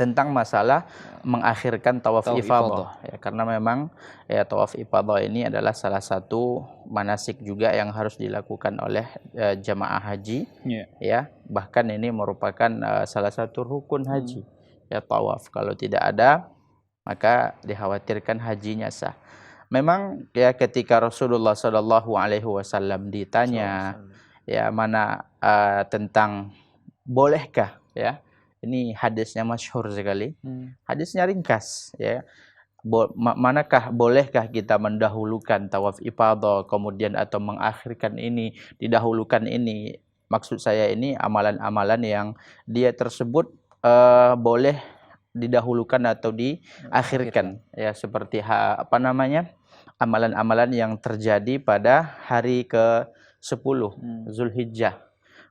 tentang masalah mengakhirkan tawaf ifadah ya, karena memang ya tawaf ifadah ini adalah salah satu manasik juga yang harus dilakukan oleh jamaah haji ya, bahkan ini merupakan salah satu rukun haji ya tawaf. Kalau tidak ada maka dikhawatirkan hajinya sah. Memang ya ketika Rasulullah Shallallahu Alaihi Wasallam ditanya ya mana tentang bolehkah ya, ini hadisnya masyhur sekali, hadisnya ringkas ya, manakah bolehkah kita mendahulukan tawaf ifadah kemudian atau mengakhirkan ini, didahulukan ini, maksud saya ini amalan-amalan yang dia tersebut boleh didahulukan atau diakhirkan ya, seperti amalan-amalan yang terjadi pada hari ke-10 Zulhijjah.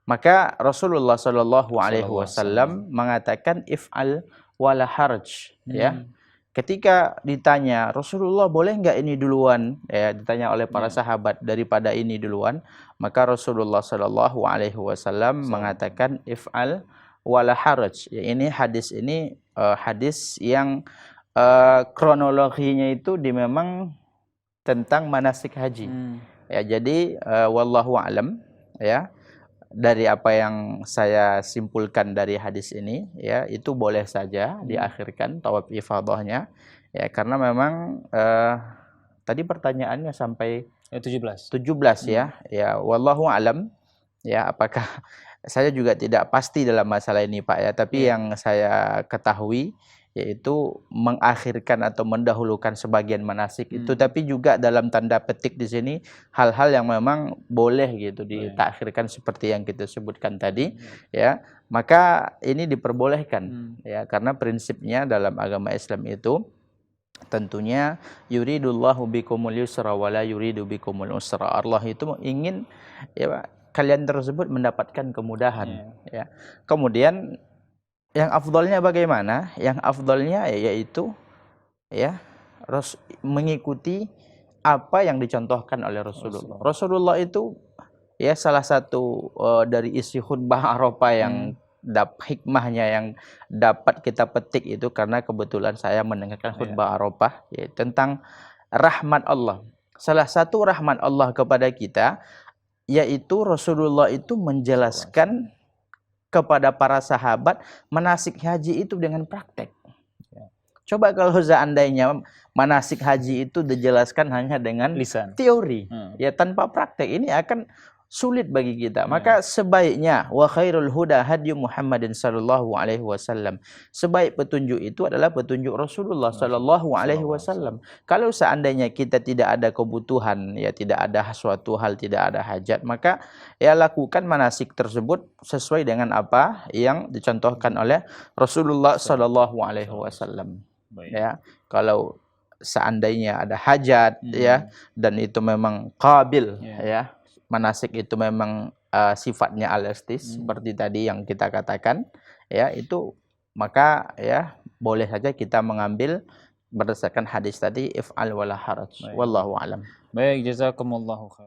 Maka Rasulullah Shallallahu Alaihi Wasallam mengatakan if'al wala haraj ya. Ketika ditanya Rasulullah boleh nggak ini duluan ya, ditanya oleh para sahabat daripada ini duluan, maka Rasulullah Shallallahu Alaihi Wasallam mengatakan if'al wala haraj ya. Ini hadis yang kronologinya itu memang tentang manasik haji ya. Jadi wallahu alam ya, dari apa yang saya simpulkan dari hadis ini ya, itu boleh saja diakhirkan tawaf ifadahnya ya, karena memang tadi pertanyaannya sampai 17 ya. Ya wallahu alam ya, apakah saya juga tidak pasti dalam masalah ini Pak ya, tapi yang saya ketahui yaitu mengakhirkan atau mendahulukan sebagian manasik itu, tapi juga dalam tanda petik di sini hal-hal yang memang boleh gitu ditakhirkan seperti yang kita sebutkan tadi ya, maka ini diperbolehkan ya, karena prinsipnya dalam agama Islam itu tentunya yuridullahu bikumul yusra wala yuridu bikumul usra. Allah itu ingin ya kalian tersebut mendapatkan kemudahan ya. Kemudian yang afdalnya bagaimana? Yang afdalnya yaitu ya mengikuti apa yang dicontohkan oleh Rasulullah. Rasulullah itu ya salah satu dari isi khutbah Arafah yang hikmahnya yang dapat kita petik itu, karena kebetulan saya mendengarkan khutbah Arafah ya, tentang rahmat Allah. Salah satu rahmat Allah kepada kita yaitu Rasulullah itu menjelaskan kepada para sahabat manasik haji itu dengan praktek. Coba kalau seandainya manasik haji itu dijelaskan hanya dengan lisan, teori, ya tanpa praktek, ini akan sulit bagi kita. Maka sebaiknya wa khairul huda hadyu Muhammadin sallallahu alaihi wasallam. Sebaik petunjuk itu adalah petunjuk Rasulullah sallallahu alaihi wasallam. Kalau seandainya kita tidak ada kebutuhan, ya tidak ada suatu hal, tidak ada hajat, maka ya lakukan manasik tersebut sesuai dengan apa yang dicontohkan oleh Rasulullah sallallahu alaihi wasallam. Ya, kalau seandainya ada hajat ya, dan itu memang qabil ya, manasik itu memang sifatnya al-istis seperti tadi yang kita katakan ya, itu maka ya boleh saja kita mengambil berdasarkan hadis tadi if'al wala haraj. Wallahu alam. Baik, jazakumullahu khair.